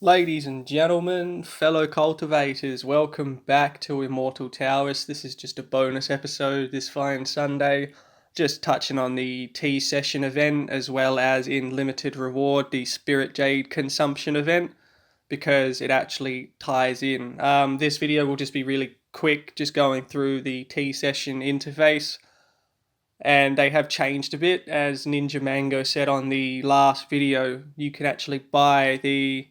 Ladies and gentlemen, fellow cultivators, welcome back to Immortal Taoists. This is just a bonus episode this fine Sunday, just touching on the tea session event as well as in limited reward the Spirit Jade consumption event because it actually ties in. This video will just be really quick, just going through the tea session interface. And they have changed a bit, as Ninja Mango said on the last video. You can actually buy the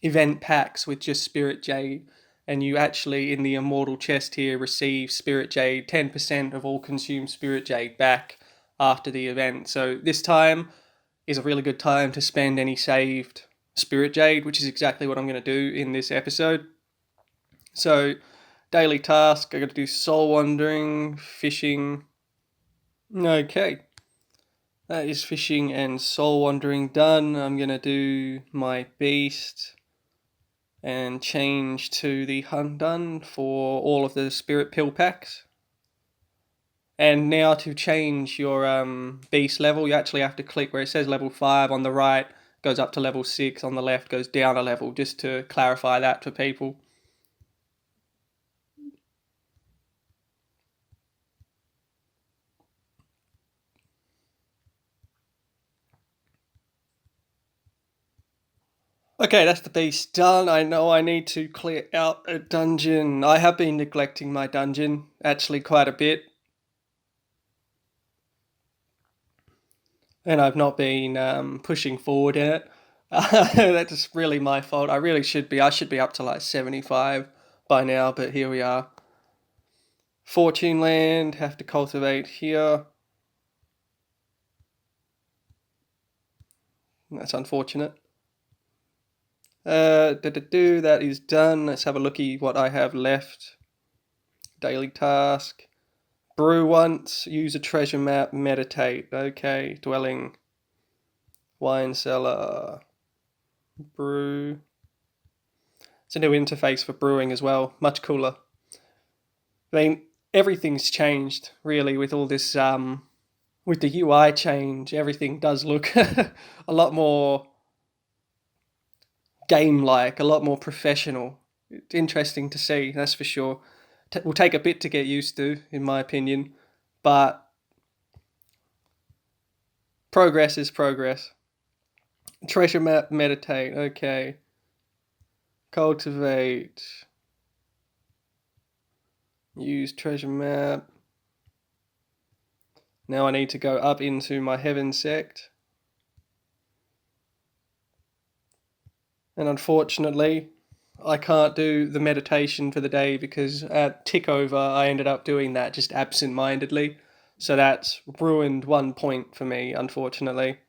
event packs with just Spirit Jade, and you actually in the Immortal chest here receive Spirit Jade, 10% of all consumed Spirit Jade back after the event. So this time is a really good time to spend any saved Spirit Jade, which is exactly what I'm going to do in this episode. So daily task, I got to do soul wandering, fishing. Okay, that is fishing and soul wandering done. I'm going to do my beast and change to the hunt done for all of the spirit pill packs. And now to change your beast level, you actually have to click where it says level 5 on the right, goes up to level 6, on the left goes down a level, just to clarify that for people. Okay, that's the beast done. I know I need to clear out a dungeon. I have been neglecting my dungeon, actually quite a bit. And I've not been pushing forward in it. That's really my fault. I really should be. I should be up to like 75 by now, but here we are. Fortune land, have to cultivate here. That's unfortunate. That is done. Let's have a looky what I have left. Daily task. Brew once, use a treasure map, meditate. Okay, dwelling. Wine cellar. Brew. It's a new interface for brewing as well. Much cooler. I mean, everything's changed really with all this. With the UI change, everything does look a lot more game-like, a lot more professional. It's interesting to see, that's for sure. Will take a bit to get used to, in my opinion, but progress is progress. Treasure map, meditate. Okay. Cultivate. Use treasure map. Now I need to go up into my heaven sect. And unfortunately, I can't do the meditation for the day because at Tickover I ended up doing that just absent-mindedly. So that's ruined 1 point for me, unfortunately.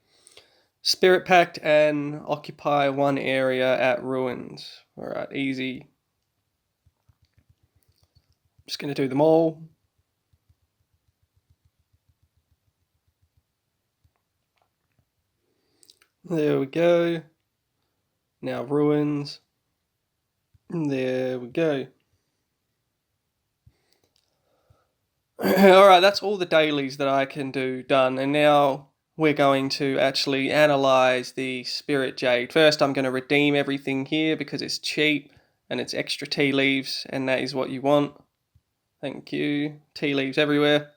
Spirit Pact and occupy one area at ruins. Alright, easy. Just going to do them all. There we go. Now ruins. There we go. Alright, that's all the dailies that I can do done. And now we're going to actually analyze the Spirit Jade. First, I'm going to redeem everything here because it's cheap and it's extra tea leaves, and that is what you want. Thank you. Tea leaves everywhere.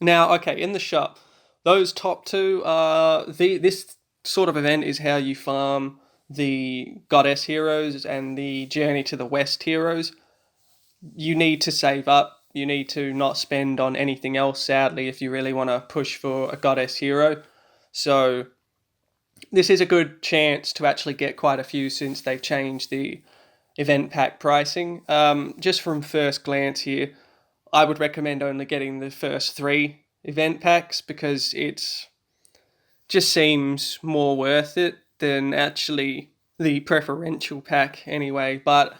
Now, okay, in the shop, those top two are this sort of event is how you farm the Goddess heroes and the Journey to the West heroes. You need to save up. You need to not spend on anything else, sadly, if you really want to push for a Goddess hero. So this is a good chance to actually get quite a few since they've changed the event pack pricing. Just from first glance here, I would recommend only getting the first 3 event packs because it's just seems more worth it than actually the preferential pack anyway. But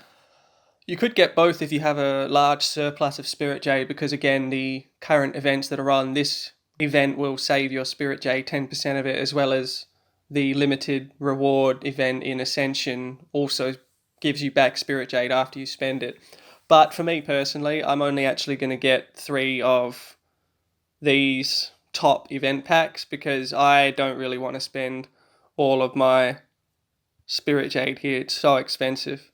you could get both if you have a large surplus of Spirit Jade, because again, the current events that are on this event will save your Spirit Jade 10% of it, as well as the limited reward event in Ascension also gives you back Spirit Jade after you spend it. But for me personally, I'm only actually going to get 3 of these top event packs because I don't really want to spend all of my Spirit Jade here. It's so expensive.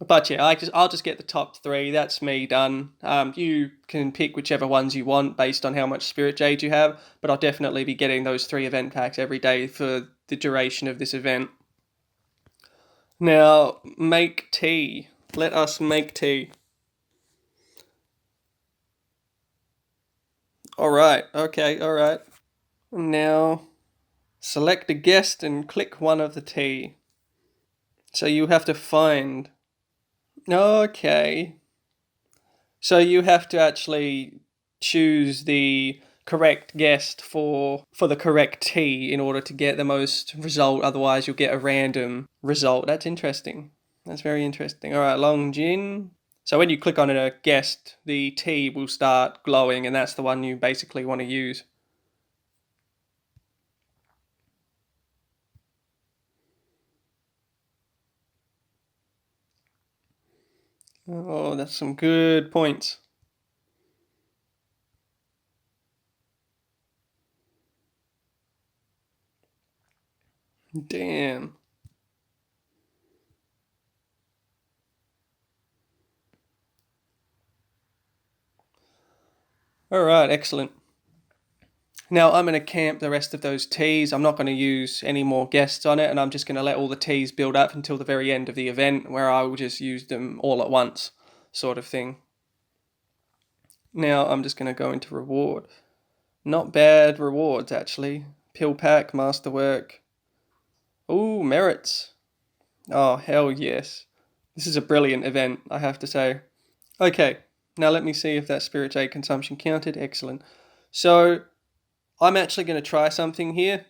But yeah, I'll just get the top three. That's me done. You can pick whichever ones you want based on how much Spirit Jade you have, but I'll definitely be getting those 3 event packs every day for the duration of this event. Now, make tea. Let us make tea. Alright, okay, alright. Now, select a guest and click one of the tea. So you have to find. Okay. So you have to actually choose the correct guest for the correct tea in order to get the most result. Otherwise, you'll get a random result. That's interesting. That's very interesting. All right, Long Jin. So when you click on a guest, the tea will start glowing, and that's the one you basically want to use. Oh, that's some good points. Damn. All right, excellent. Now I'm going to camp the rest of those teas. I'm not going to use any more guests on it, and I'm just going to let all the teas build up until the very end of the event, where I will just use them all at once, sort of thing. Now I'm just going to go into reward. Not bad rewards, actually. Pill pack, masterwork. Ooh, merits. Oh, hell yes. This is a brilliant event, I have to say. Okay, now let me see if that Spirit Jade consumption counted. Excellent. So I'm actually going to try something here,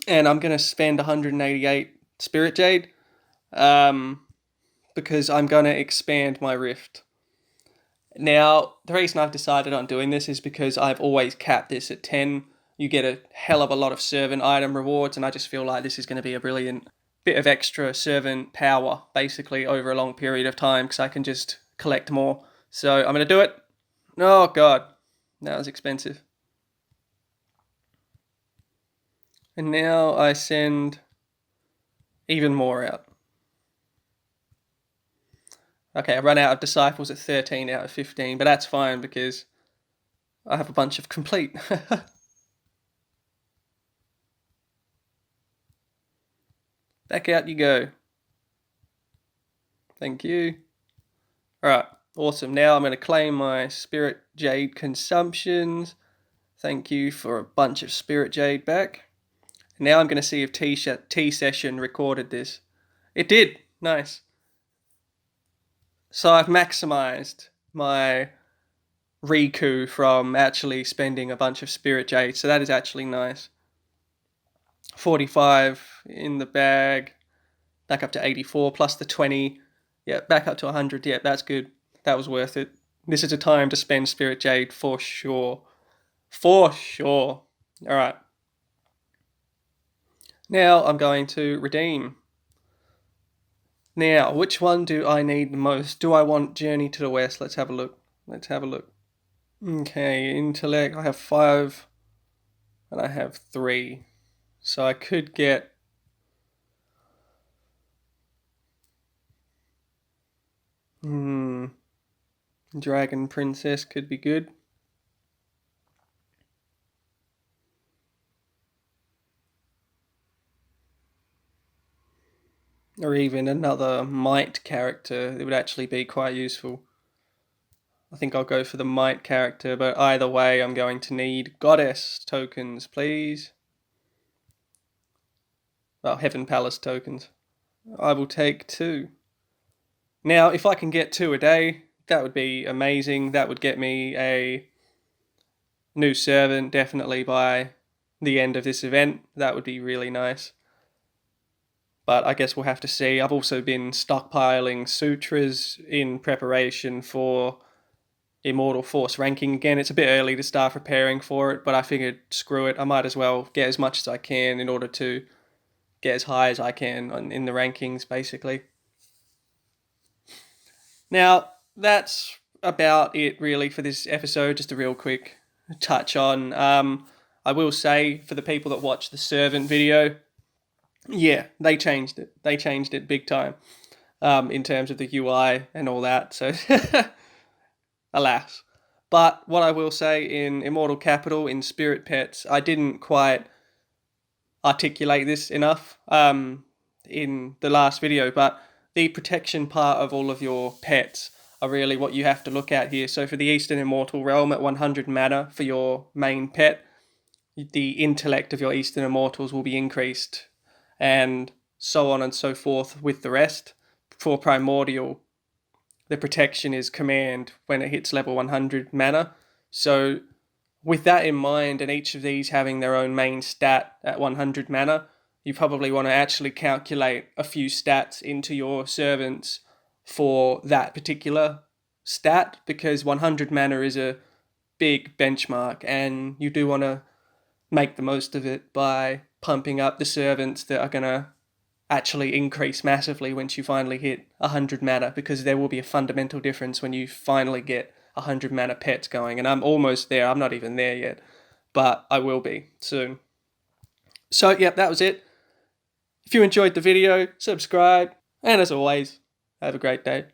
and I'm going to spend 188 Spirit Jade because I'm going to expand my rift. Now, the reason I've decided on doing this is because I've always capped this at 10. You get a hell of a lot of servant item rewards, and I just feel like this is going to be a brilliant bit of extra servant power, basically, over a long period of time, because I can just collect more. So I'm going to do it. Oh, God. That was expensive. And now I send even more out. Okay, I run out of disciples at 13 out of 15, but that's fine because I have a bunch of complete. Back out you go. Thank you. Alright, awesome. Now I'm going to claim my Spirit Jade consumptions. Thank you for a bunch of Spirit Jade back. Now I'm going to see if T Session recorded this. It did. Nice. So I've maximized my Riku from actually spending a bunch of Spirit Jade, so that is actually nice. 45 in the bag, back up to 84 plus the 20. Yeah, back up to 100. Yeah, that's good. That was worth it. This is a time to spend Spirit Jade for sure. For sure. All right. Now I'm going to redeem. Now, which one do I need the most? Do I want Journey to the West? Let's have a look. Let's have a look. Okay, intellect. I have 5 and I have 3. So I could get Dragon Princess could be good. Or even another Might character. It would actually be quite useful. I think I'll go for the Might character, but either way I'm going to need Goddess tokens, please. Well, Heaven Palace tokens. I will take 2. Now, if I can get 2 a day, that would be amazing. That would get me a new servant, definitely by the end of this event. That would be really nice. But I guess we'll have to see. I've also been stockpiling sutras in preparation for Immortal Force ranking again. It's a bit early to start preparing for it, but I figured, screw it, I might as well get as much as I can in order to get as high as I can in the rankings, basically. Now, that's about it really for this episode. Just a real quick touch on. I will say, for the people that watch the servant video, Yeah, they changed it. They changed it big time in terms of the UI and all that. So, alas. But what I will say in Immortal Capital, in Spirit Pets, I didn't quite articulate this enough in the last video, but the protection part of all of your pets are really what you have to look at here. So for the Eastern Immortal Realm at 100 mana for your main pet, the intellect of your Eastern Immortals will be increased, and so on and so forth with the rest. For Primordial, the protection is command when it hits level 100 mana. So with that in mind, and each of these having their own main stat at 100 mana, you probably want to actually calculate a few stats into your servants for that particular stat, because 100 mana is a big benchmark, and you do want to make the most of it by pumping up the servants that are going to actually increase massively once you finally hit 100 mana, because there will be a fundamental difference when you finally get 100 mana pets going. And I'm almost there. I'm not even there yet, but I will be soon. So, yeah, that was it. If you enjoyed the video, subscribe, and as always, have a great day.